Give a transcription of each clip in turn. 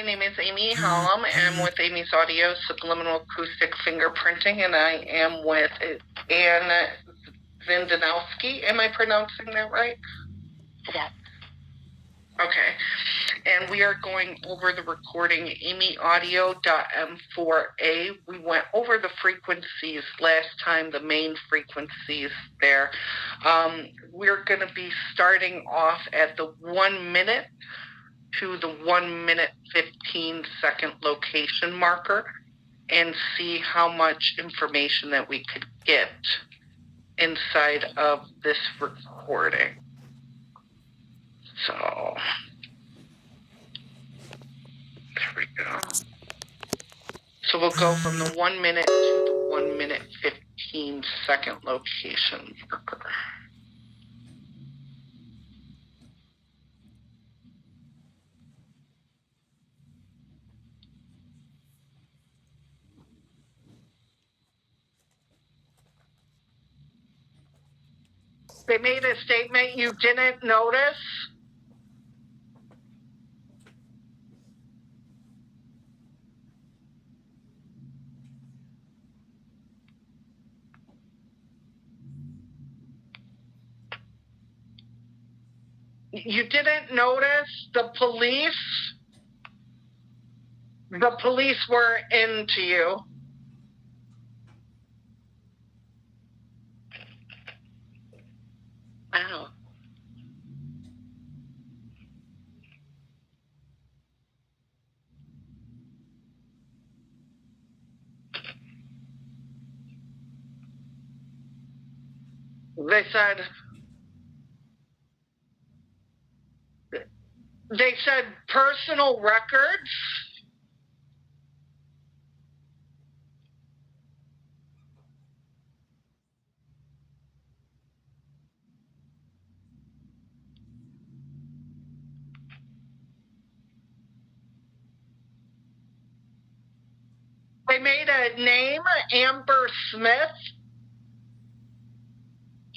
My name is Amy Hallam, and I'm with Aimeesaudios Subliminal Acoustic Fingerprinting, and I am with Ann Zindanowski. Am I pronouncing that right? Yes. Okay. And we are going over the recording Aimeeaudio.m4a. We went over the frequencies last time, the main frequencies there. We're going to be starting off at the 1 minute to the 1 minute 15 second location marker and see how much information that we could get inside of this recording. So there we go. So we'll go from the 1 minute to the 1 minute 15 second location marker. They made a statement you didn't notice. You didn't notice the police? The police were into you. Wow. They said personal records. They made a name, Amber Smith.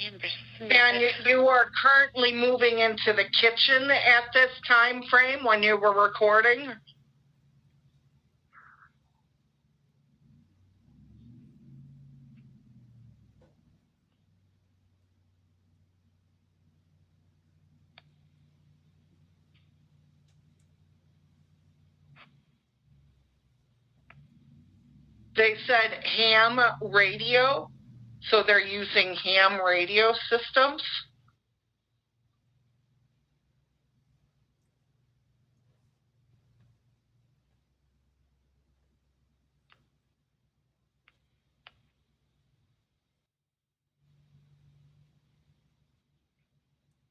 Amber Smith. And you are currently moving into the kitchen at this time frame when you were recording? They said ham radio, so they're using ham radio systems.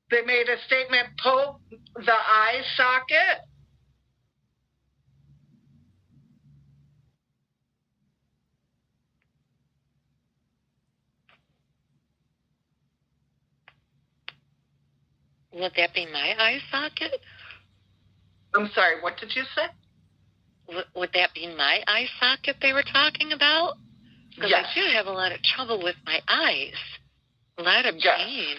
They made a statement, poke the eye socket. Would that be my eye socket? I'm sorry, what did you say? Would that be my eye socket they were talking about? Because Yes. I do have a lot of trouble with my eyes. A lot of pain.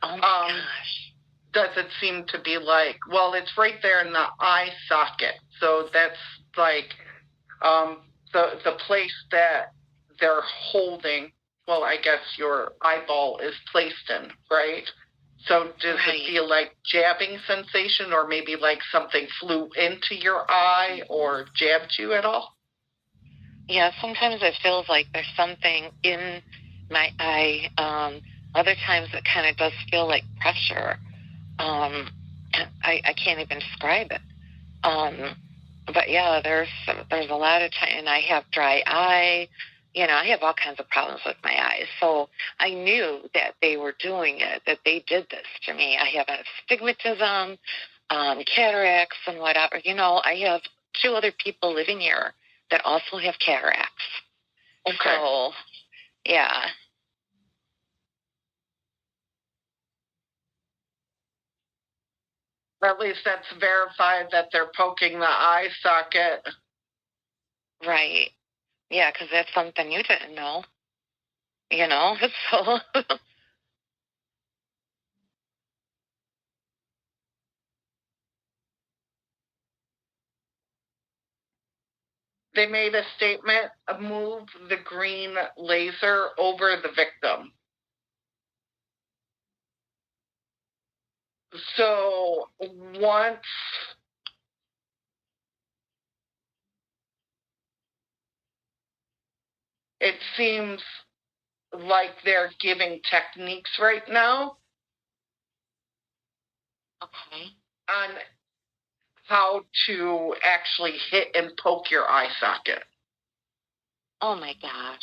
Oh my gosh. Does it seem to be like, well, it's right there in the eye socket. So that's like the place that they're holding, well, I guess your eyeball is placed in, right? So does it feel like jabbing sensation, or maybe like something flew into your eye or jabbed you at all? Yeah, sometimes it feels like there's something in my eye. Other times it kind of does feel like pressure. I can't even describe it. But yeah, there's a lot of time, and I have dry eye. You know, I have all kinds of problems with my eyes. So I knew that they were doing it, that they did this to me. I have astigmatism, cataracts, and whatever. You know, I have 2 other people living here that also have cataracts. Okay. So, yeah. At least that's verified that they're poking the eye socket. Right. Yeah, because that's something you didn't know. You know, so. They made a statement, move the green laser over the victim. So once it seems like they're giving techniques right now on how to actually hit and poke your eye socket. Oh my gosh.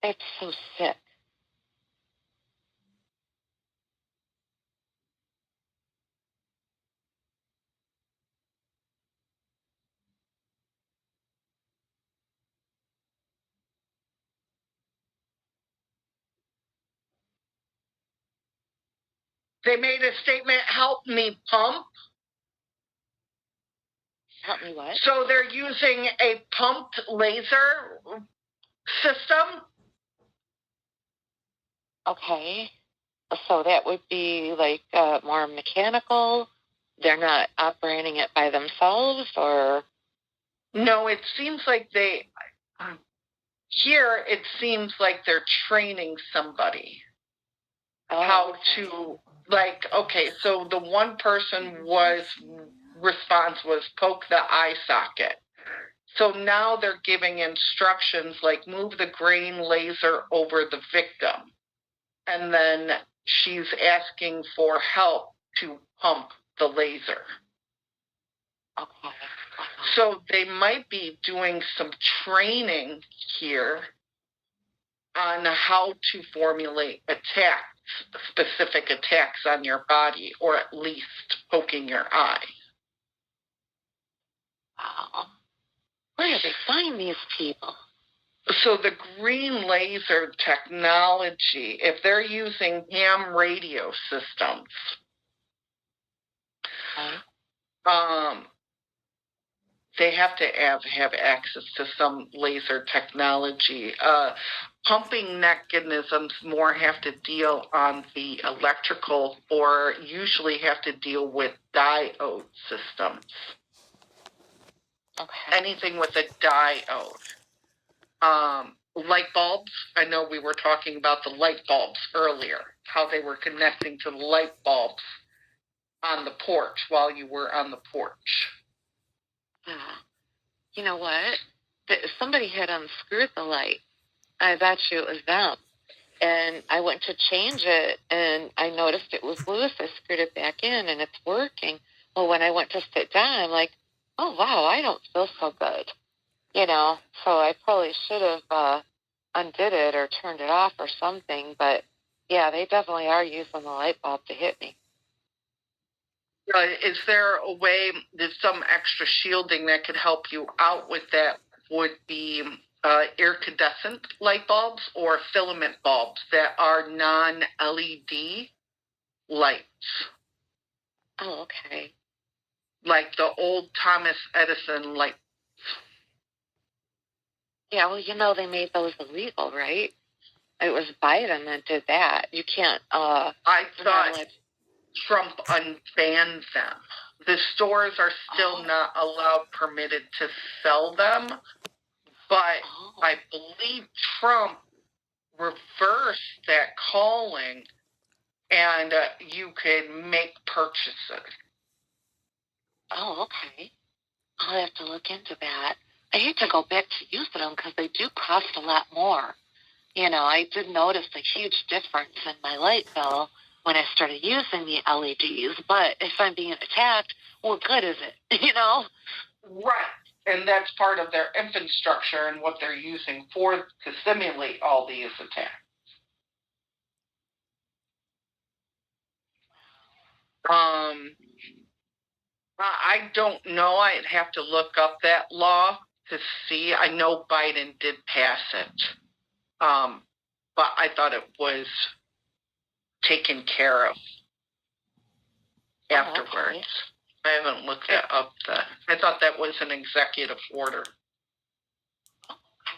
That's so sick. They made a statement, help me pump. Help me what? So they're using a pumped laser system. Okay. So that would be like more mechanical. They're not operating it by themselves, or? No, it seems like here it seems like they're training somebody how to, like, okay, so the one person response was poke the eye socket. So now they're giving instructions like move the green laser over the victim. And then she's asking for help to pump the laser. Okay. So they might be doing some training here on how to formulate attacks, specific attacks on your body, or at least poking your eye. Wow. Where do they find these people? So the green laser technology, if they're using ham radio systems, they have to have access to some laser technology. Pumping mechanisms more have to deal on the electrical, or usually have to deal with diode systems. Okay. Anything with a diode. Light bulbs, I know we were talking about the light bulbs earlier, how they were connecting to the light bulbs on the porch while you were on the porch. You know what? Somebody had unscrewed the light. I bet you it was them. And I went to change it, and I noticed it was loose. I screwed it back in, and it's working. Well, when I went to sit down, I'm like, oh, wow, I don't feel so good. You know, so I probably should have undid it or turned it off or something. But, yeah, they definitely are using the light bulb to hit me. Is there a way, there's some extra shielding that could help you out with that? Would be incandescent light bulbs or filament bulbs that are non-LED lights. Oh, okay. Like the old Thomas Edison lights. Yeah, well, you know, they made those illegal, right? It was Biden that did that. You can't. I thought Trump unbanned them. The stores are still not permitted to sell them, but I believe Trump reversed that calling, and you can make purchases. Oh, okay. I'll have to look into that. I hate to go back to using them because they do cost a lot more. You know, I did notice a huge difference in my light bill when I started using the LEDs, but if I'm being attacked, what good is it? You know? Right. And that's part of their infrastructure and what they're using to simulate all these attacks. I don't know. I'd have to look up that law to see. I know Biden did pass it, but I thought it was taken care of afterwards. Okay. I haven't looked that up. I thought that was an executive order.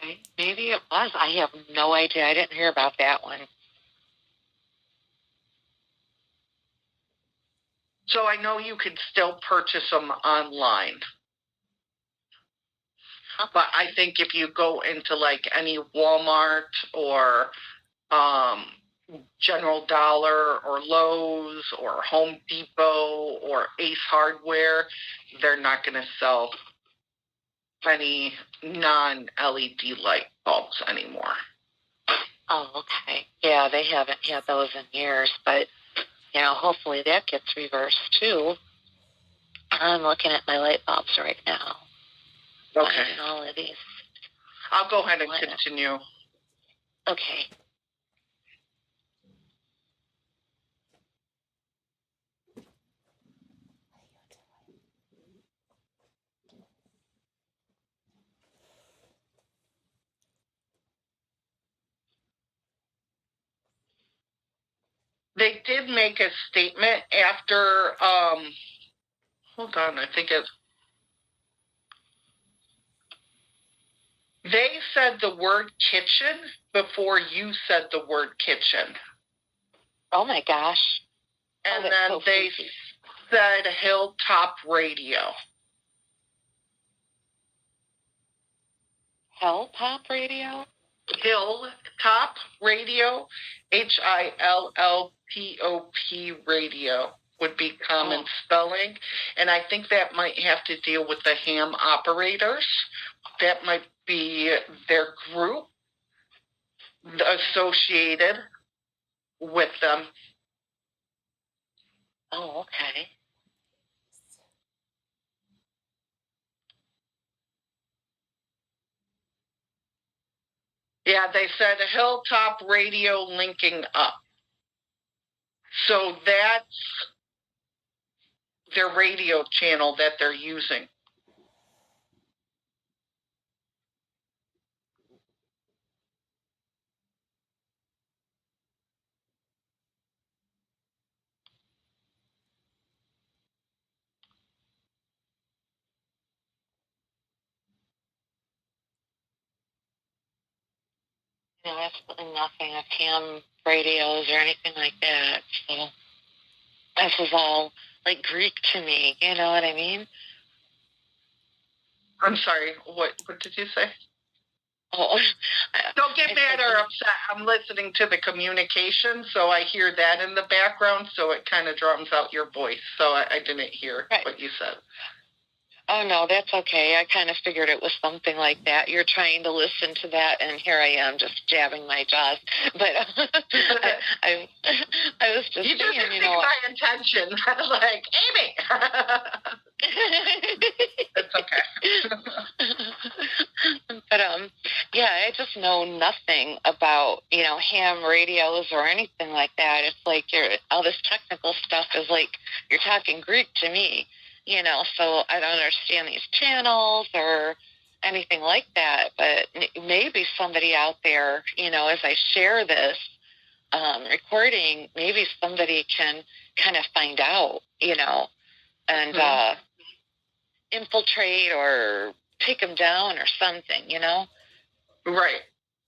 Okay, maybe it was. I have no idea. I didn't hear about that one. So I know you could still purchase them online. But I think if you go into like any Walmart or General Dollar or Lowe's or Home Depot or Ace Hardware, they're not going to sell any non-LED light bulbs anymore. Oh, okay. Yeah, they haven't had those in years, but, hopefully that gets reversed too. I'm looking at my light bulbs right now. Okay. Finding all of these. I'll go ahead and continue. Okay. They did make a statement after, hold on, I think they said the word kitchen before you said the word kitchen. Oh my gosh. And then so they said Hilltop Radio. Hilltop Radio? Hilltop Radio, HILLTOP Radio would be common spelling. And I think that might have to deal with the ham operators. That might be their group associated with them. Oh, okay. Yeah, they said Hilltop Radio linking up. So that's their radio channel that they're using. Absolutely nothing of ham radios or anything like that. So this is all like Greek to me. You know what I mean? I'm sorry. What did you say? Oh, don't get mad or upset. I'm listening to the communication, so I hear that in the background, so it kind of drowns out your voice. So I didn't hear what you said. Oh, no, that's okay. I kind of figured it was something like that. You're trying to listen to that, and here I am just jabbing my jaws. But I was just you saying, just my attention. Like, Amy! It's okay. But, yeah, I just know nothing about, ham radios or anything like that. It's like all this technical stuff is like you're talking Greek to me. So I don't understand these channels or anything like that. But maybe somebody out there, as I share this recording, maybe somebody can kind of find out, and infiltrate or take them down or something, Right.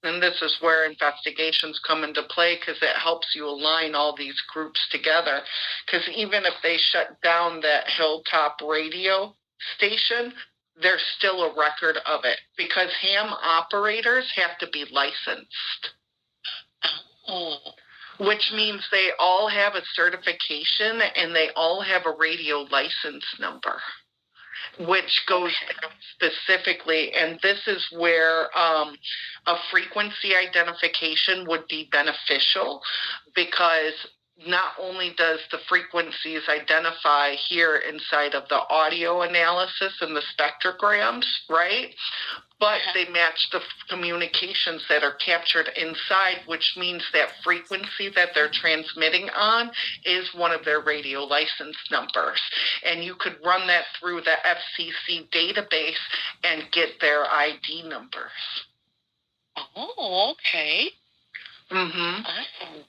And this is where investigations come into play because it helps you align all these groups together. Because even if they shut down that Hilltop radio station, there's still a record of it because ham operators have to be licensed. Oh. Which means they all have a certification and they all have a radio license number, which goes specifically, and this is where a frequency identification would be beneficial because not only does the frequencies identify here inside of the audio analysis and the spectrograms, right? But they match the communications that are captured inside, which means that frequency that they're transmitting on is one of their radio license numbers. And you could run that through the FCC database and get their ID numbers. Oh, okay. Mm-hmm. Awesome.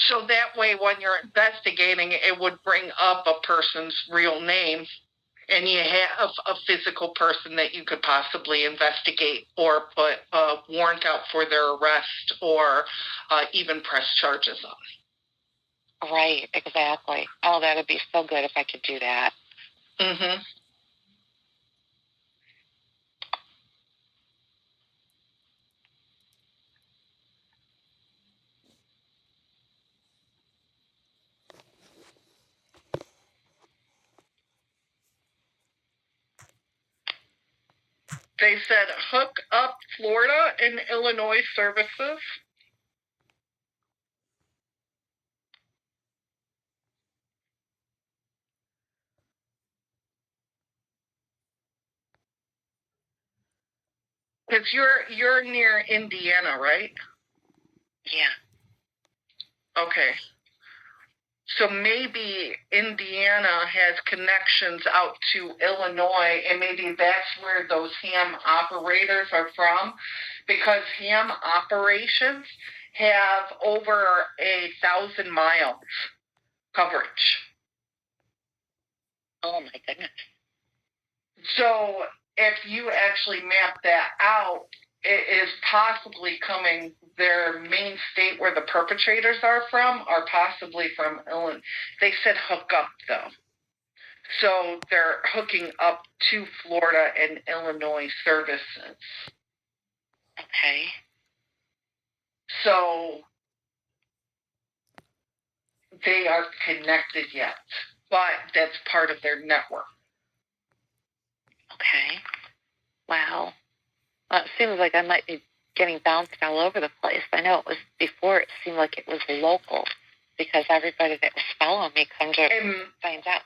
So that way, when you're investigating, it would bring up a person's real name and you have a physical person that you could possibly investigate or put a warrant out for their arrest or even press charges on. Right, exactly. Oh, that would be so good if I could do that. Mm-hmm. They said hook up Florida and Illinois services. Because you're near Indiana, right? Yeah. Okay. So maybe Indiana has connections out to Illinois, and maybe that's where those ham operators are from, because ham operations have over 1,000 miles coverage. Oh my goodness. So if you actually map that out, it is possibly coming, their main state where the perpetrators are possibly from Illinois. They said hook up, though. So they're hooking up to Florida and Illinois services. Okay. So they aren't connected yet, but that's part of their network. Okay. Wow. Well, it seems like I might be getting bounced all over the place. I know it was before, it seemed like it was local because everybody that was following me comes to find out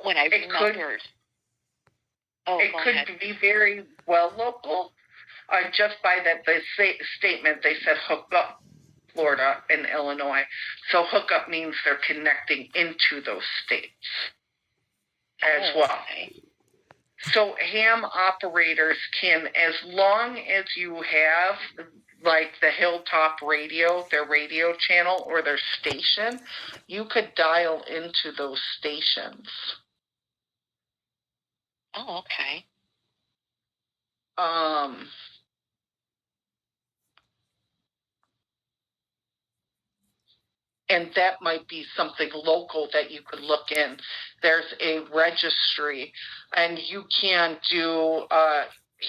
when I remembered. It could be very well local. Just by that the statement, they said hook up Florida and Illinois. So hook up means they're connecting into those states as well. Okay. So ham operators can, as long as you have like the Hilltop Radio, their radio channel or their station, you could dial into those stations. Oh, okay. And that might be something local that you could look in. There's a registry, and you can do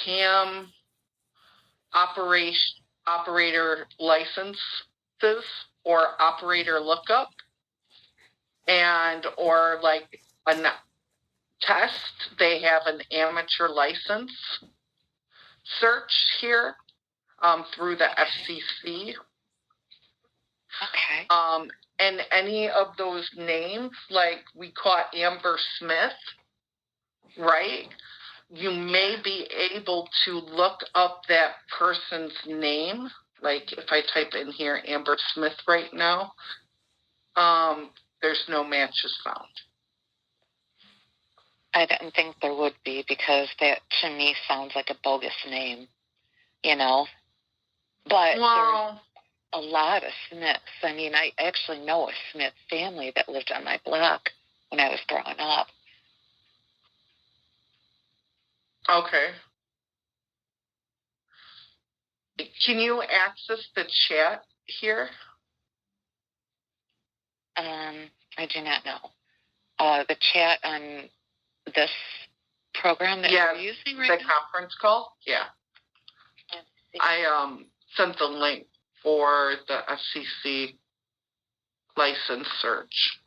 ham operator licenses or operator lookup, and or like a test. They have an amateur license search here through the FCC. Okay. And any of those names, like we caught Amber Smith, right? You may be able to look up that person's name. Like if I type in here Amber Smith right now, there's no matches found. I didn't think there would be because that to me sounds like a bogus name, you know. But there's a lot of Smiths. I mean, I actually know a Smith family that lived on my block when I was growing up. Okay. Can you access the chat here? I do not know. The chat on this program that you're using right now? The conference call? Yeah. I sent the link for the FCC license search.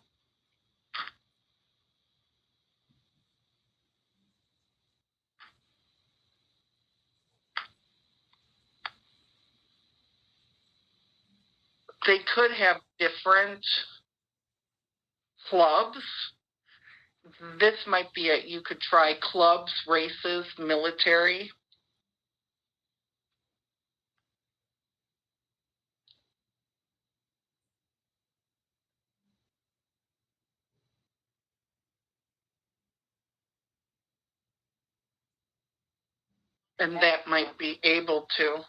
They could have different clubs. This might be it. You could try clubs, races, military. And that might be able to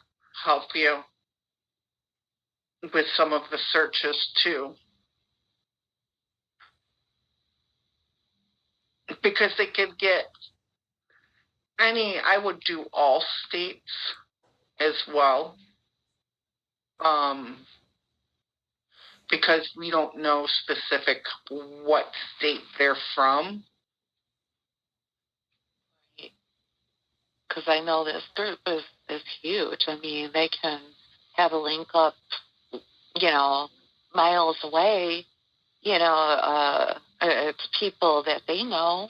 help you with some of the searches too. because they could get I would do all states as well. Because we don't know specific what state they're from. Because I know this group is huge. I mean, they can have a link up, miles away, it's people that they know,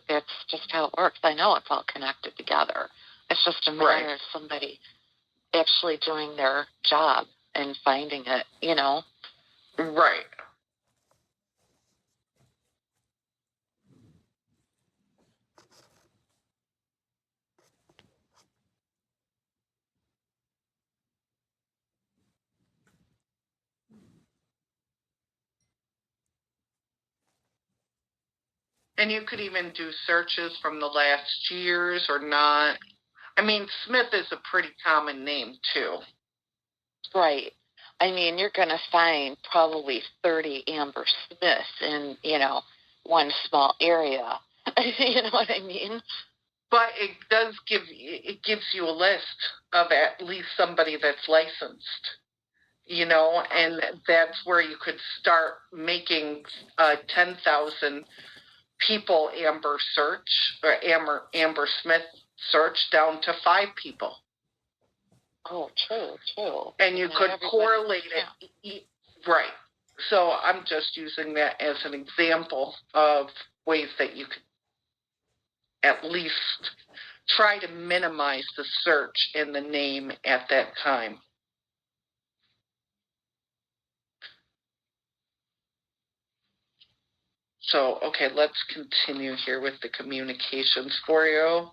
that's just how it works. I know it's all connected together. It's just a matter of somebody actually doing their job and finding it, Right. And you could even do searches from the last years or not. I mean, Smith is a pretty common name, too. Right. I mean, you're going to find probably 30 Amber Smiths in, one small area. You know what I mean? But it gives you a list of at least somebody that's licensed, and that's where you could start making 10,000 people Amber search or Amber Smith search down to 5 people. Oh, true. And you could correlate it. Right. So I'm just using that as an example of ways that you could at least try to minimize the search in the name at that time. So, okay, let's continue here with the communications for you.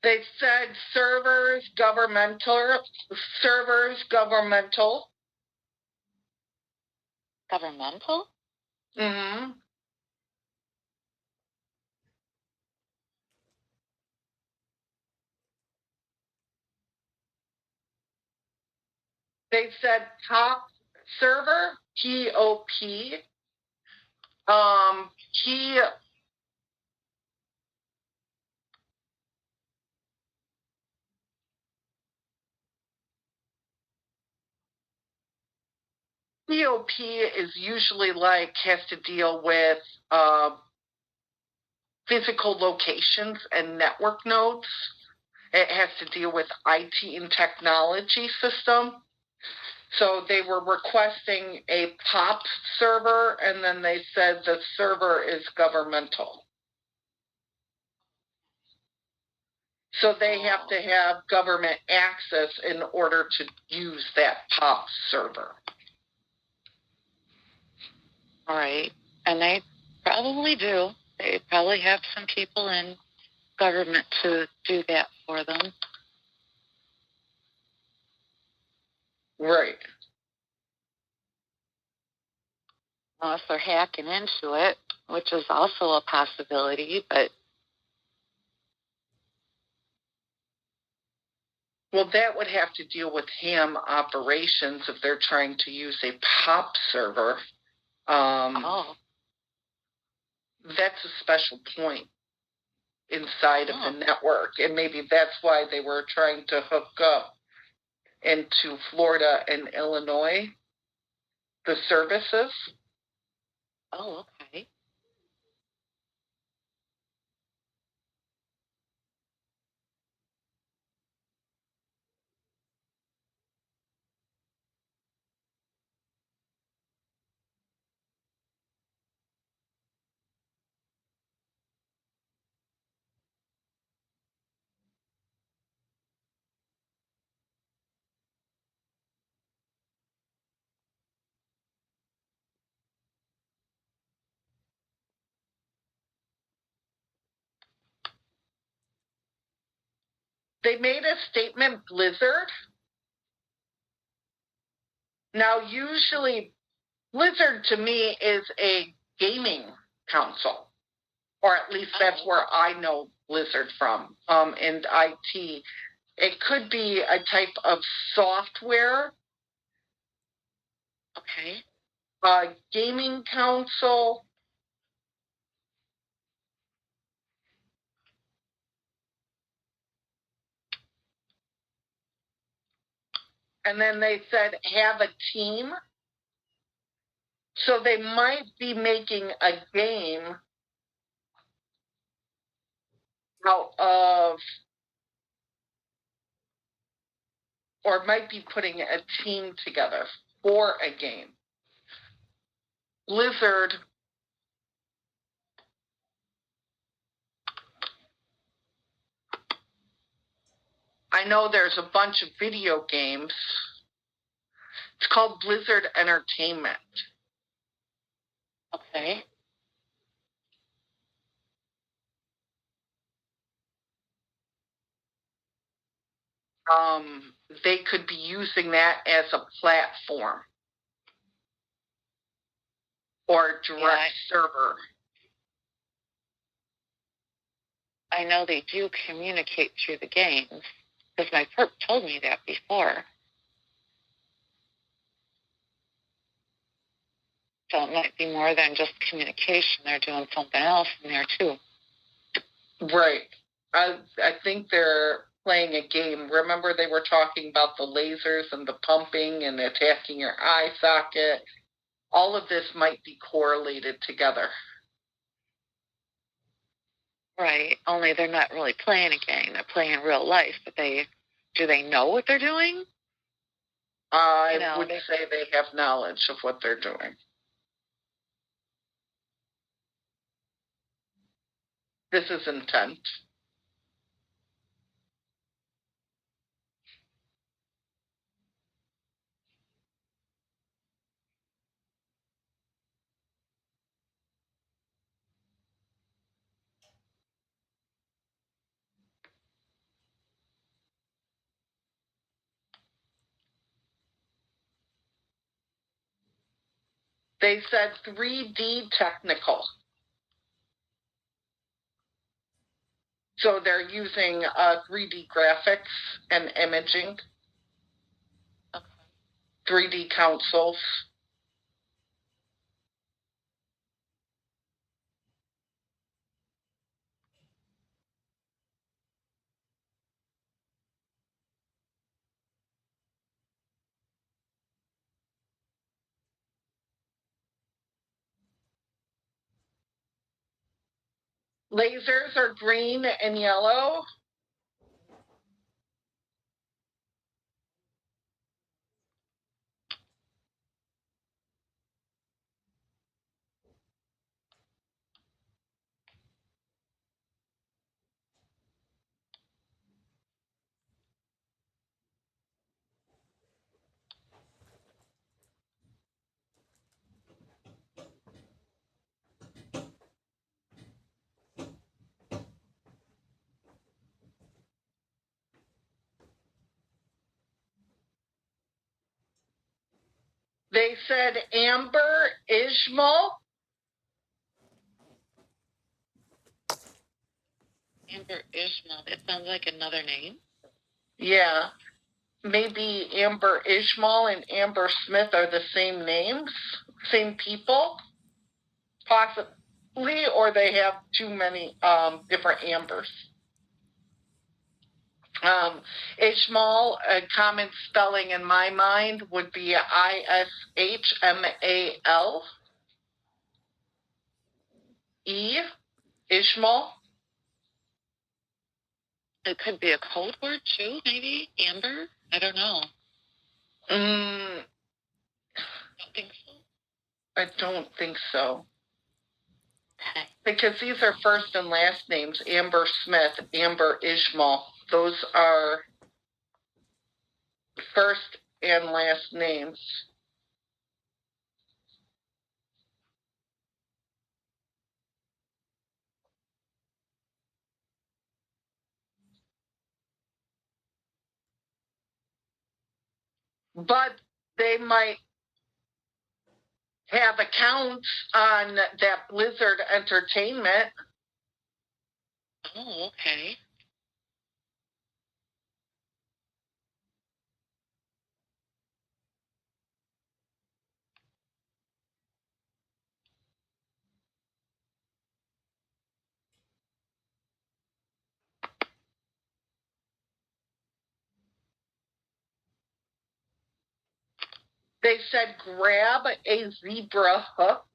They said servers, governmental. Governmental? Mm-hmm. They said top server, P-O-P. POP is usually has to deal with physical locations and network nodes. It has to deal with IT and technology system. So they were requesting a POP server, and then they said the server is governmental. So they have to have government access in order to use that POP server. All right. And they probably do. They probably have some people in government to do that for them. Right. Unless they're hacking into it, which is also a possibility, but... Well, that would have to deal with ham operations if they're trying to use a POP server. That's a special point inside of the network, and maybe that's why they were trying to hook up into Florida and Illinois, the services. Oh, okay. They made a statement, Blizzard. Now, usually, Blizzard to me is a gaming console, or at least that's where I know Blizzard from, in IT. It could be a type of software, Okay. gaming console. And then they said have a team. So they might be making a game out of, or might be putting a team together for a game. Blizzard, I know there's a bunch of video games. It's called Blizzard Entertainment. Okay. They could be using that as a platform or direct server. I know they do communicate through the games because my perp told me that before. So it might be more than just communication. They're doing something else in there too. Right. I think they're playing a game. Remember they were talking about the lasers and the pumping and attacking your eye socket. All of this might be correlated together. Right. Only they're not really playing a game. They're playing real life. But do they know what they're doing? I would say they have knowledge of what they're doing. This is intent. They said 3D technical. So they're using 3D graphics and imaging, 3D consoles. Lasers are green and yellow. They said Amber Ishmael. Amber Ishmael. That sounds like another name. Yeah. Maybe Amber Ishmael and Amber Smith are the same names, same people, possibly, or they have too many different Ambers. Ishmael, a common spelling in my mind would be Ishmael. Ishmael. It could be a code word too, maybe Amber. I don't know. Don't think so. I don't think so. Okay. Because these are first and last names: Amber Smith, Amber Ishmael. Those are first and last names. but they might have accounts on that Blizzard Entertainment. Oh, okay. They said grab a zebra hook.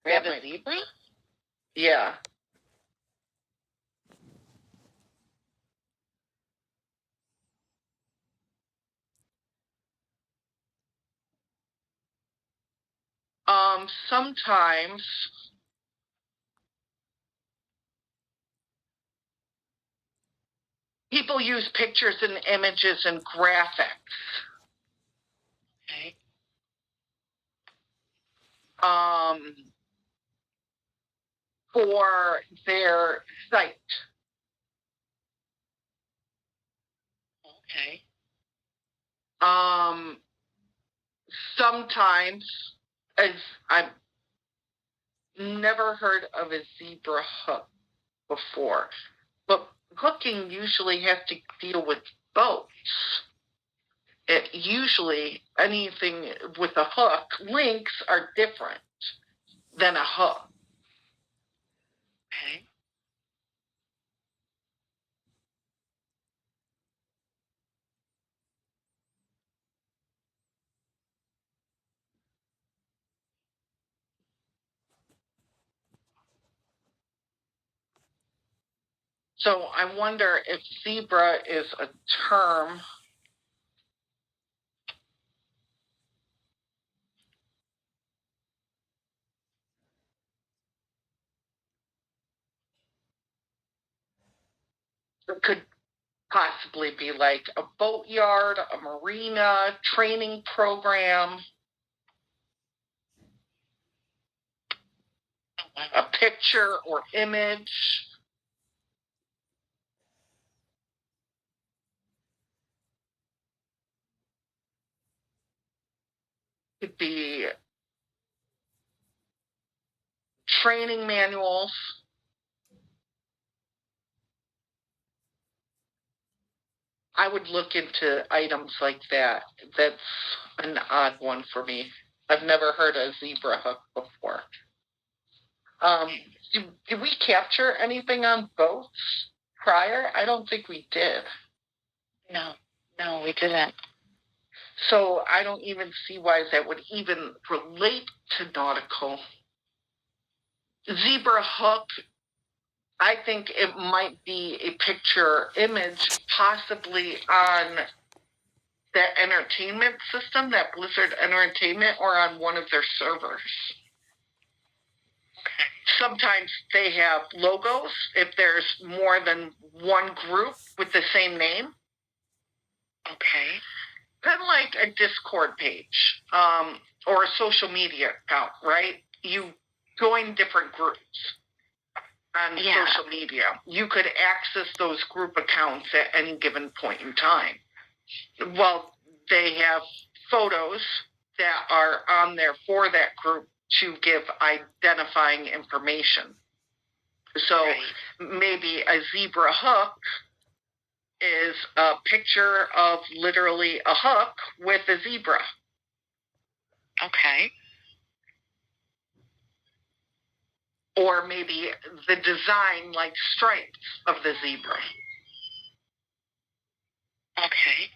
Grab a zebra? Yeah. Sometimes people use pictures and images and graphics. Okay. For their site. Okay. Sometimes, as I've never heard of a zebra hook before, but hooking usually has to deal with boats. It usually, anything with a hook, links are different than a hook. Okay. So I wonder if zebra is a term that could possibly be like a boatyard, a marina, training program, a picture or image. Could be training manuals. I would look into items like that. That's an odd one for me. I've never heard a zebra hook before. Did we capture anything on boats prior? I don't think we did. No, we didn't. So I don't even see why that would even relate to nautical. Zebra hook, I think it might be a picture image, possibly on that entertainment system, that Blizzard Entertainment, or on one of their servers. Okay. Sometimes they have logos if there's more than one group with the same name. Okay. Kind of like a Discord page or a social media account, right? You join different groups on social media. You could access those group accounts at any given point in time. Well, they have photos that are on there for that group to give identifying information. So maybe a zebra hook is a picture of literally a hook with a zebra. Okay. Or maybe the design like stripes of the zebra. Okay.